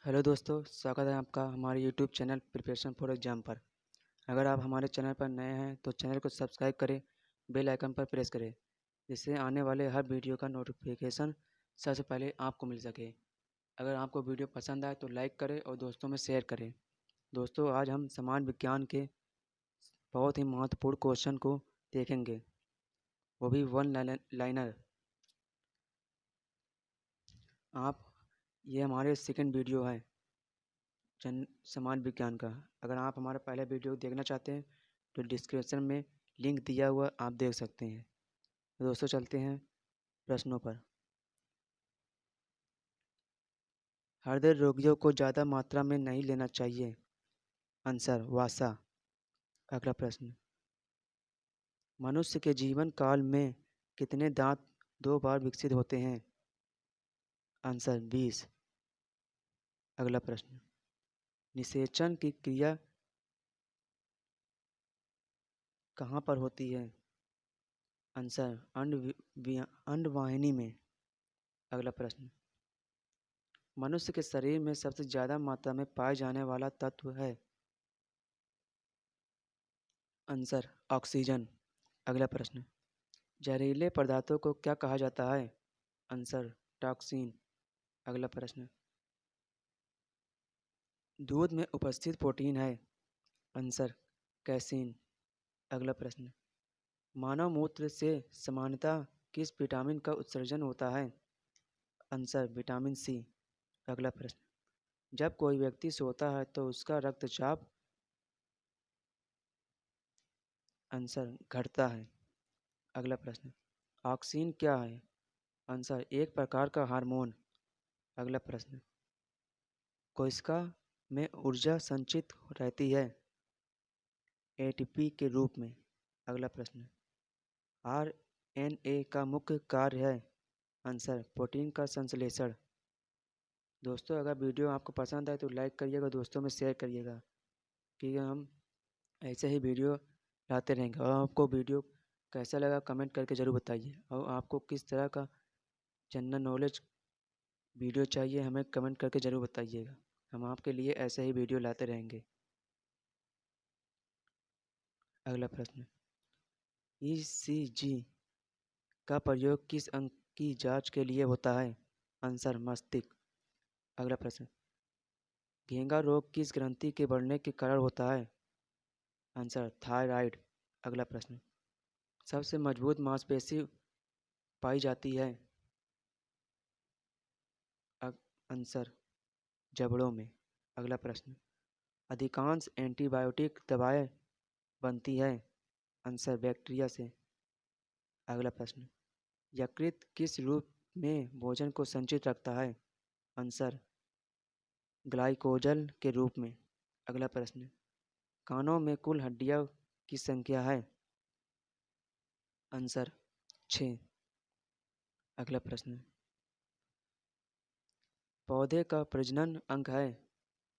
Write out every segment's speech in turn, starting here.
Hello दोस्तों, स्वागत है आपका हमारे YouTube channel preparation for exam पर। अगर आप हमारे चैनल पर नए हैं तो चैनल को सब्सक्राइब करें, बेल आइकन पर प्रेस करें, जिससे आने वाले हर वीडियो का नोटिफिकेशन सबसे पहले आपको मिल सके। अगर आपको वीडियो पसंद आए तो लाइक करें और दोस्तों में शेयर करें। दोस्तों, आज हम समाज विज्ञान के बहुत ही महत्वपूर्ण क्वेश्चन को देखेंगे, वो भी वन लाइनर। आप ये हमारे सेकंड वीडियो है समाज विज्ञान का। अगर आप हमारा पहला वीडियो देखना चाहते हैं तो डिस्क्रिप्शन में लिंक दिया हुआ आप देख सकते हैं। तो दोस्तों, चलते हैं प्रश्नों पर। हृदय रोगियों को ज़्यादा मात्रा में नहीं लेना चाहिए। आंसर वासा। अगला प्रश्न, मनुष्य के जीवन काल में कितने दांत दो बार विकसित होते हैं। आंसर 20। अगला प्रश्न, निषेचन की क्रिया कहाँ पर होती है। आंसर अंडवाहिनी में। अगला प्रश्न, मनुष्य के शरीर में सबसे ज़्यादा मात्रा में पाए जाने वाला तत्व है। Answer oxygen. अगला प्रश्न, जहरीले पदार्थों को क्या कहा जाता है। Answer toxin. अगला प्रश्न, दूध में उपस्थित प्रोटीन है। Answer casein. अगला प्रश्न, मानव मूत्र से सामान्यतः किस विटामिन का उत्सर्जन होता है। Answer vitamin C. अगला प्रश्न, जब कोई व्यक्ति सोता है तो उसका रक्तचाप आंसर घटता है। अगला प्रश्न, ऑक्सीन क्या है। आंसर एक प्रकार का हार्मोन। अगला प्रश्न, कोशिका में ऊर्जा संचित रहती है एटीपी के रूप में। अगला प्रश्न, आरएनए का मुख्य कार्य है। आंसर प्रोटीन का संश्लेषण। दोस्तों, अगर वीडियो आपको पसंद आए तो लाइक करिएगा, दोस्तों में शेयर करिएगा, कि हम ऐसे ही वीडियो लाते रहेंगे। और आपको वीडियो कैसा लगा कमेंट करके ज़रूर बताइए, और आपको किस तरह का जनरल नॉलेज वीडियो चाहिए हमें कमेंट करके ज़रूर बताइएगा। हम आपके लिए ऐसे ही वीडियो लाते रहेंगे। अगला प्रश्न, ईसीजी का प्रयोग किस अंग की जांच के लिए होता है। आंसर मस्तिष्क। अगला प्रश्न, घेंगा रोग किस ग्रंथि के बढ़ने के कारण होता है। Answer thyroid. अगला प्रश्न, सबसे मजबूत मांसपेशी पाई जाती है। आंसर जबड़ों में। अगला प्रश्न, अधिकांश एंटीबायोटिक दवाएं बनती है। आंसर बैक्टीरिया से। अगला प्रश्न, यकृत किस रूप में भोजन को संचित रखता है। आंसर ग्लाइकोजल के रूप में। अगला प्रश्न, कानों में कुल हड्डियों की संख्या है। आंसर 6। अगला प्रश्न, पौधे का प्रजनन अंग है।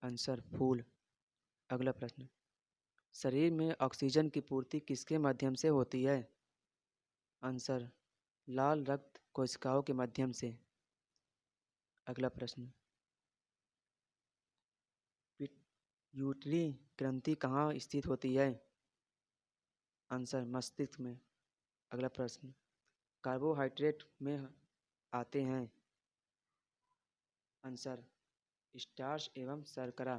आंसर फूल। अगला प्रश्न, शरीर में ऑक्सीजन की पूर्ति किसके माध्यम से होती है। आंसर लाल रक्त कोशिकाओं के माध्यम से। अगला प्रश्न, पिट्यूटरी ग्रंथि कहाँ स्थित होती है। आंसर मस्तिष्क में। अगला प्रश्न, कार्बोहाइड्रेट में आते हैं। आंसर स्टार्च एवं शर्करा।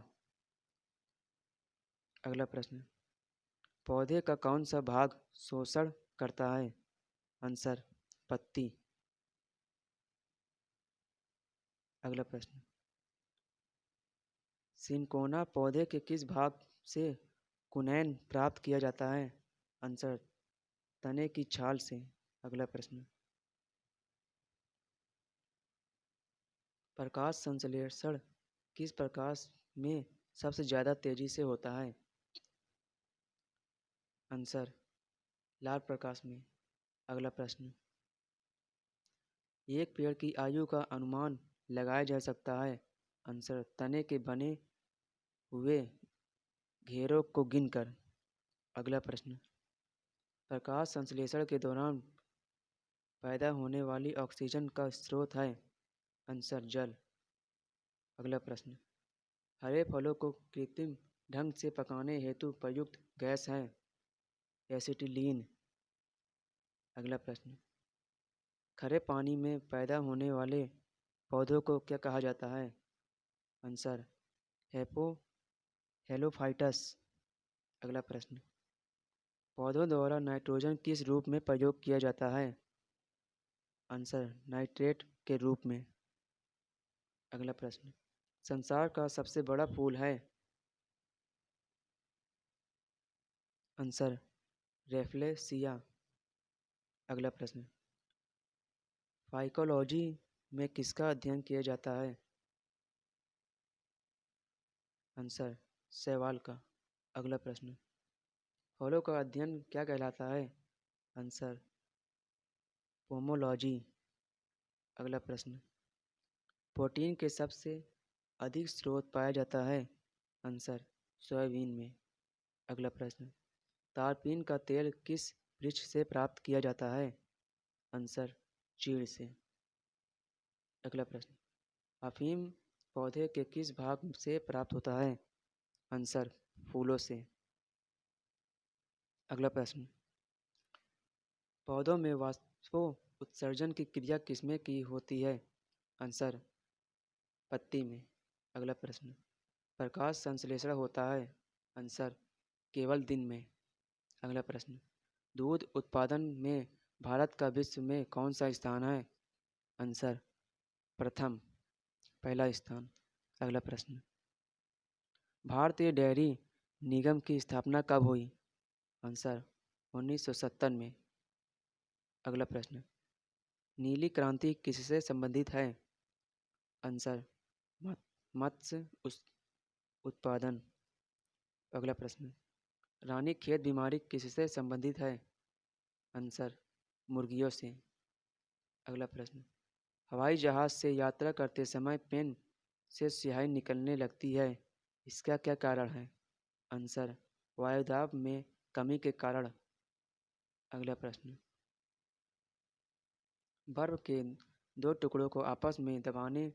अगला प्रश्न, पौधे का कौन सा भाग शोषण करता है। आंसर पत्ती। अगला प्रश्न, सिनकोना पौधे के किस भाग से कुनैन प्राप्त किया जाता है। आंसर तने की छाल से। अगला प्रश्न, प्रकाश संश्लेषण किस प्रकाश में सबसे ज़्यादा तेजी से होता है। आंसर लाल प्रकाश में। अगला प्रश्न, एक पेड़ की आयु का अनुमान लगाया जा सकता है। आंसर तने के बने हुए घेरों को गिनकर। अगला प्रश्न, प्रकाश संश्लेषण के दौरान पैदा होने वाली ऑक्सीजन का स्रोत है। आंसर जल। अगला प्रश्न, हरे फलों को कृत्रिम ढंग से पकाने हेतु प्रयुक्त गैस है एसिटिलीन। अगला प्रश्न, खरे पानी में पैदा होने वाले पौधों को क्या कहा जाता है? आंसर, हेपो हेलोफाइटस। अगला प्रश्न, पौधों द्वारा नाइट्रोजन किस रूप में प्रयोग किया जाता है? आंसर, नाइट्रेट के रूप में। अगला प्रश्न, संसार का सबसे बड़ा फूल है? Answer, Rafflesia. अगला प्रश्न, फाइकोलॉजी में किसका अध्ययन किया जाता है? आंसर, शैवाल का। अगला प्रश्न, फलों का अध्ययन क्या कहलाता है? Answer, pomology. अगला प्रश्न, प्रोटीन के सबसे अधिक स्रोत पाया जाता है? आंसर, सोयाबीन में। अगला प्रश्न, तारपीन का तेल किस वृक्ष से प्राप्त किया जाता है? आंसर, चीड़ से। अगला प्रश्न, अफीम पौधे के किस भाग से प्राप्त होता है? आंसर, फूलों से। अगला प्रश्न, पौधों में वाष्पो उत्सर्जन की क्रिया किसमें की होती है? आंसर, पत्ती में। अगला प्रश्न, प्रकाश संश्लेषण होता है? आंसर, केवल दिन में। अगला प्रश्न, दूध उत्पादन में भारत का विश्व में कौन सा स्थान है? आंसर, प्रथम, पहला स्थान। अगला प्रश्न, भारतीय डेयरी निगम की स्थापना कब हुई? आंसर, 1970 में। अगला प्रश्न, नीली क्रांति किससे संबंधित है? आंसर, मत्स्य उत्पादन। अगला प्रश्न, रानीखेत बीमारी किससे संबंधित है? आंसर, मुर्गियों से। अगला प्रश्न, हवाई जहाज से यात्रा करते समय पेन से स्याही निकलने लगती है, इसका क्या कारण है? आंसर, वायुदाब में कमी के कारण। अगला प्रश्न, बर्फ के दो टुकड़ों को आपस में दबाने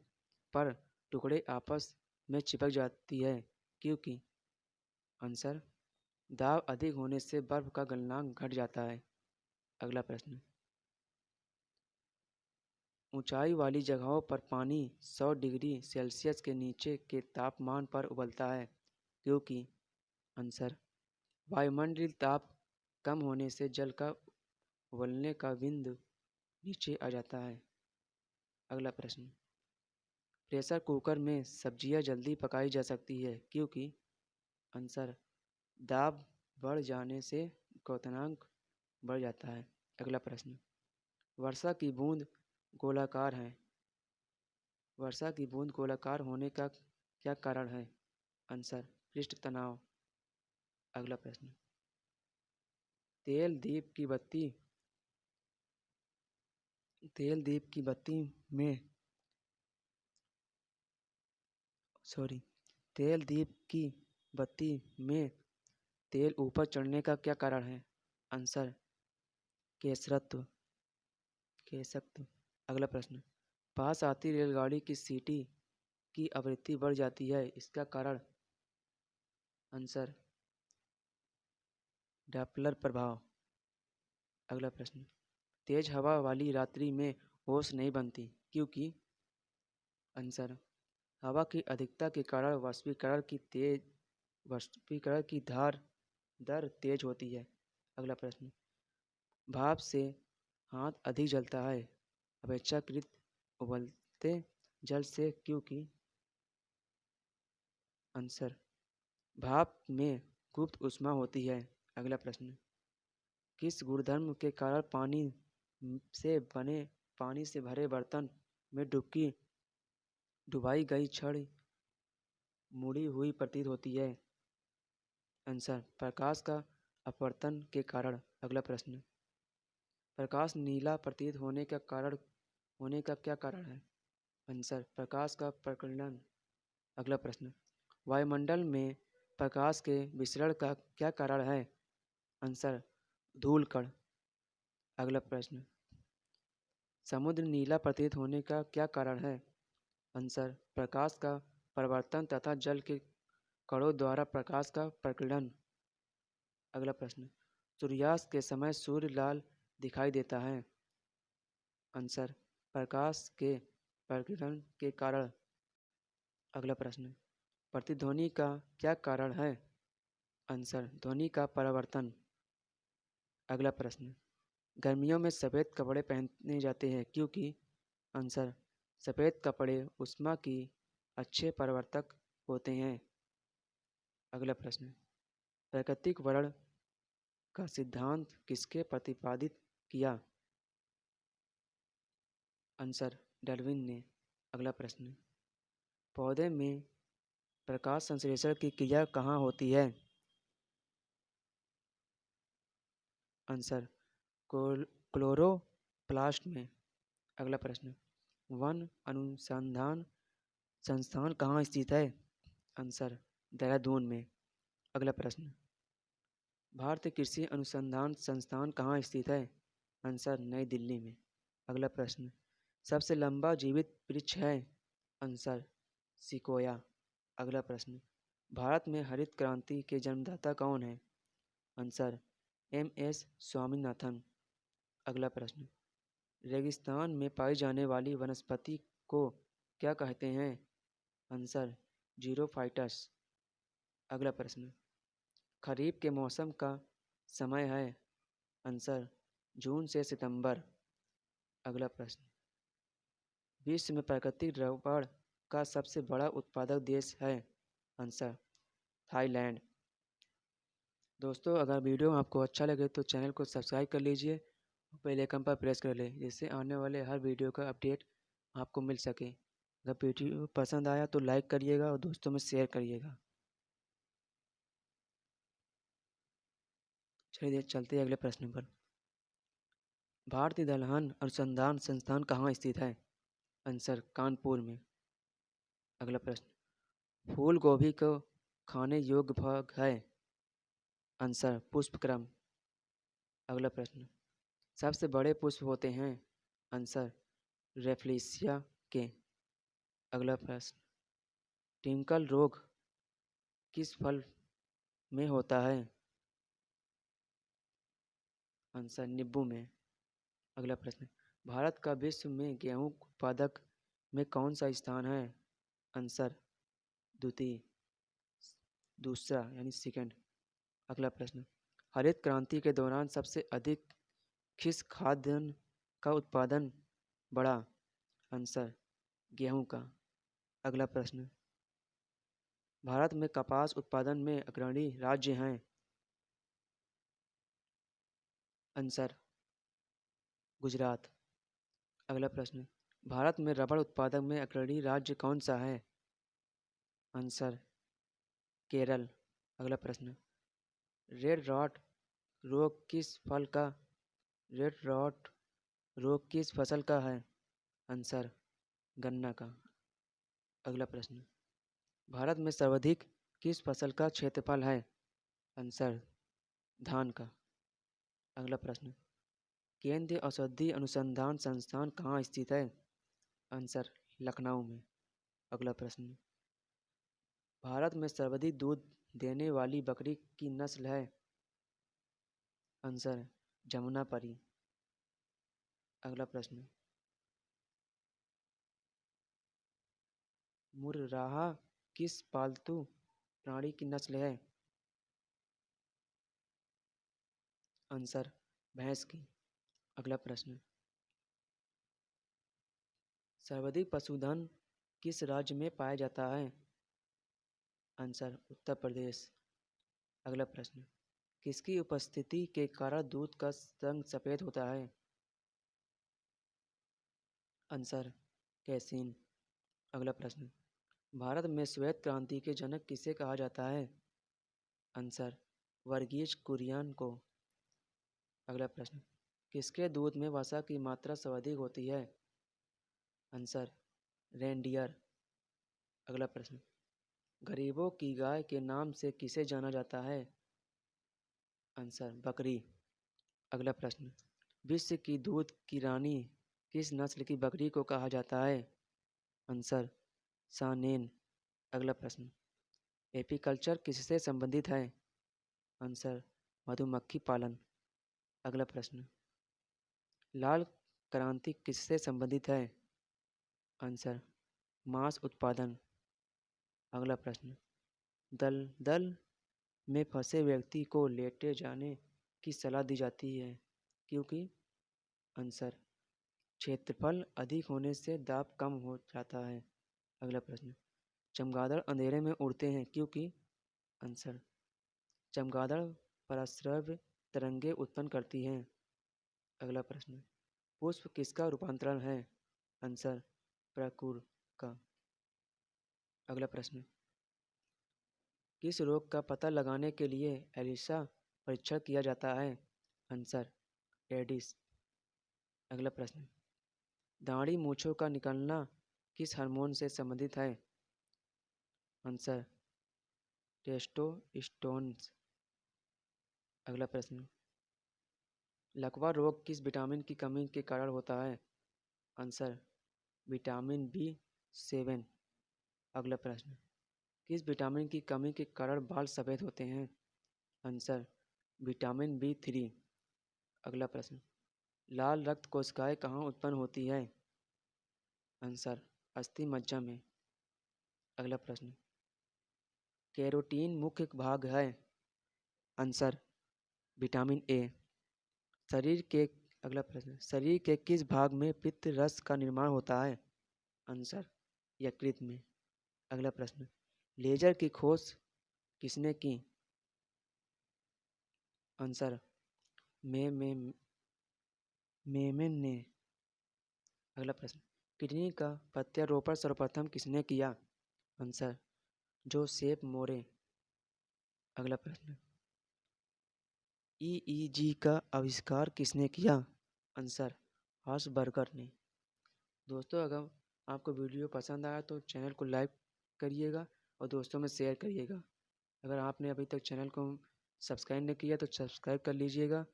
पर टुकड़े आपस में चिपक जाती है, क्योंकि? आंसर, दाब अधिक होने से बर्फ का गलनांक घट जाता है। अगला प्रश्न, ऊंचाई वाली जगहों पर पानी 100 डिग्री सेल्सियस के नीचे के तापमान पर उबलता है, क्योंकि? आंसर, वायुमंडलीय ताप कम होने से जल का उबलने का बिंदु नीचे आ जाता है। अगला प्रश्न, प्रेशर कुकर में सब्जियां जल्दी पकाई जा सकती है, क्योंकि? आंसर, दाब बढ़ जाने से क्वथनांक बढ़ जाता है। अगला प्रश्न, वर्षा की बूंद गोलाकार है, वर्षा की बूंद गोलाकार होने का क्या कारण है? आंसर, पृष्ठ तनाव। अगला प्रश्न, तेल दीप की बत्ती तेल दीप की बत्ती में सॉरी तेल दीप की बत्ती में तेल ऊपर चढ़ने का क्या कारण है? आंसर, केसरत्व केसत्व। अगला प्रश्न, पास आती रेलगाड़ी की सीटी की आवृत्ति बढ़ जाती है, इसका कारण? आंसर, डॉपलर प्रभाव। अगला प्रश्न, तेज हवा वाली रात्रि में ओस नहीं बनती, क्योंकि? आंसर, हवा की अधिकता के कारण वाष्पीकरण की दर तेज होती है। अगला प्रश्न, भाप से हाथ अधिक जलता है अपेक्षाकृत उबलते जल से, क्योंकि? आंसर, भाप में गुप्त ऊष्मा होती है। अगला प्रश्न, किस गुणधर्म के कारण पानी से भरे बर्तन में डुबाई गई छड़ मुड़ी हुई प्रतीत होती है? आंसर, प्रकाश का अपवर्तन के कारण। अगला प्रश्न, प्रकाश नीला प्रतीत होने का क्या कारण है? आंसर, प्रकाश का प्रकीर्णन। अगला प्रश्न, वायुमंडल में प्रकाश के विसरण का क्या कारण है? आंसर, धूल कण। अगला प्रश्न, समुद्र नीला प्रतीत होने का क्या कारण है? आंसर, प्रकाश का परावर्तन तथा जल के कणों द्वारा प्रकाश का प्रकीर्णन। अगला प्रश्न, सूर्यास्त के समय सूर्य लाल दिखाई देता है। आंसर, प्रकाश के प्रकीर्णन के कारण। अगला प्रश्न, प्रतिध्वनि का क्या कारण है। आंसर, ध्वनि का परावर्तन। अगला प्रश्न, गर्मियों में सफ़ेद कपड़े पहने जाते हैं क्योंकि। आंसर, सफ़ेद कपड़े ऊष्मा की अच्छे परावर्तक होते हैं। अगला प्रश्न, प्राकृतिक वर्ण का सिद्धांत किसके प्रतिपादित किया। आंसर, डार्विन ने। अगला प्रश्न, पौधे में प्रकाश संश्लेषण की क्रिया कहाँ होती है। आंसर, क्लोरोप्लास्ट में। अगला प्रश्न, वन अनुसंधान संस्थान कहाँ स्थित है। आंसर, देहरादून में। अगला प्रश्न, भारतीय कृषि अनुसंधान संस्थान कहाँ स्थित है। आंसर, नई दिल्ली में। अगला प्रश्न, सबसे लंबा जीवित वृक्ष है। Answer, sequoia. अगला प्रश्न, भारत में हरित क्रांति के जन्मदाता कौन है। Answer, M S. स्वामीनाथन। अगला प्रश्न, रेगिस्तान में पाई जाने वाली वनस्पति को क्या कहते हैं। आंसर, जीरोफाइटस। अगला प्रश्न, खरीफ के मौसम का समय है। आंसर, जून से सितंबर। अगला प्रश्न, विश्व में प्राकृतिक रबड़ का सबसे बड़ा उत्पादक देश है। Answer, Thailand. दोस्तों, अगर वीडियो आपको अच्छा लगे तो चैनल को सब्सक्राइब कर लीजिए और बेल आइकन पर प्रेस कर लें, जिससे आने वाले हर वीडियो का अपडेट आपको मिल सके। अगर वीडियो पसंद आया तो लाइक करिएगा और दोस्तों में शेयर करिएगा। चलिए चलते हैं अगले प्रश्न पर। भारतीय दलहन अनुसंधान संस्थान कहाँ स्थित है। आंसर, कानपुर में। अगला प्रश्न, फूल गोभी को खाने योग्य भाग है। आंसर, पुष्पक्रम। अगला प्रश्न, सबसे बड़े पुष्प होते हैं। आंसर, रेफ्लेशिया के। अगला प्रश्न, ट्विंकल रोग किस फल में होता है। आंसर, नींबू में। अगला प्रश्न, भारत का विश्व में गेहूं उत्पादक में कौन सा स्थान है। आंसर, द्वितीय, दूसरा यानी सेकंड। अगला प्रश्न, हरित क्रांति के दौरान सबसे अधिक किस खाद्यान्न का उत्पादन बढ़ा। आंसर, गेहूं का। अगला प्रश्न, भारत में कपास उत्पादन में अग्रणी राज्य हैं। आंसर, गुजरात। अगला प्रश्न, भारत में रबड़ उत्पादन में अग्रणी राज्य कौन सा है। आंसर, केरल। अगला प्रश्न, रेड रॉट रोग किस फल का रेड रॉट रोग किस फसल का है। आंसर, गन्ना का। अगला प्रश्न, भारत में सर्वाधिक किस फसल का क्षेत्रफल है। आंसर, धान का। अगला प्रश्न, केंद्रीय औषधि अनुसंधान संस्थान कहाँ स्थित है। आंसर, लखनऊ में। अगला प्रश्न, भारत में सर्वाधिक दूध देने वाली बकरी की नस्ल है। आंसर, जमुनापरी। अगला प्रश्न, मुर्राह किस पालतू प्राणी की नस्ल है। आंसर, भैंस की। अगला प्रश्न, सर्वाधिक पशुधन किस राज्य में पाया जाता है। आंसर, उत्तर प्रदेश। अगला प्रश्न, किसकी उपस्थिति के कारण दूध का रंग सफेद होता है। Answer, casein. अगला प्रश्न, भारत में श्वेत क्रांति के जनक किसे कहा जाता है। आंसर, वर्गीज कुरियन को। अगला प्रश्न, किसके दूध में वसा की मात्रा सर्वाधिक होती है। Answer, reindeer. अगला प्रश्न, गरीबों की गाय के नाम से किसे जाना जाता है। आंसर, बकरी। अगला प्रश्न, विश्व की दूध की रानी किस नस्ल की बकरी को कहा जाता है। आंसर, सानेन। अगला प्रश्न, एपीकल्चर किससे संबंधित है? आंसर, मधुमक्खी पालन। अगला प्रश्न, लाल क्रांति किससे संबंधित है? आंसर, मांस उत्पादन। अगला प्रश्न, दलदल में फंसे व्यक्ति को लेटे जाने की सलाह दी जाती है क्योंकि? आंसर, क्षेत्रफल अधिक होने से दाब कम हो जाता है। अगला प्रश्न, चमगादड़ अंधेरे में उड़ते हैं क्योंकि? आंसर, चमगादड़ पराश्रव्य तरंगे उत्पन्न करती हैं। अगला प्रश्न, पुष्प किसका रूपांतरण है? आंसर, प्रकुर का। अगला प्रश्न, किस रोग का पता लगाने के लिए एलिसा परीक्षण किया जाता है? Answer, Aedes. अगला प्रश्न, दाढ़ी मूंछों का निकलना किस हार्मोन से संबंधित है? Answer, testosterone. अगला प्रश्न, लकवा रोग किस विटामिन की कमी के कारण होता है? Answer, vitamin B7। अगला प्रश्न, किस विटामिन की कमी के कारण बाल सफ़ेद होते हैं? Answer, vitamin B3। अगला प्रश्न, लाल रक्त कोशिकाएं कहाँ उत्पन्न होती हैं? आंसर, अस्थि मज्जा में। अगला प्रश्न, कैरोटीन मुख्य भाग है? Answer, vitamin A. शरीर के अगला प्रश्न, शरीर के किस भाग में पित्त रस का निर्माण होता है? आंसर, यकृत में। अगला प्रश्न, लेजर की खोज किसने की? आंसर, मेमन ने। अगला प्रश्न, किडनी का प्रत्यारोपण सर्वप्रथम किसने किया? आंसर, जोसेफ मोरे। अगला प्रश्न, ईईजी का आविष्कार किसने किया? आंसर, हर्शबर्गर ने। दोस्तों, अगर आपको वीडियो पसंद आया तो चैनल को लाइक करिएगा और दोस्तों में शेयर करिएगा। अगर आपने अभी तक चैनल को सब्सक्राइब नहीं किया तो सब्सक्राइब कर लीजिएगा,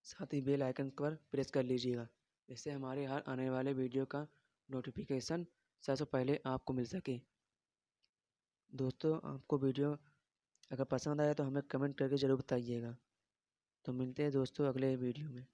साथ ही बेल आइकन पर प्रेस कर लीजिएगा, जिससे हमारे हर आने वाले वीडियो का नोटिफिकेशन सबसे पहले आपको मिल सके। दोस्तों, आपको वीडियो अगर पसंद आया तो हमें कमेंट करके ज़रूर बताइएगा। तो मिलते हैं दोस्तों अगले वीडियो में।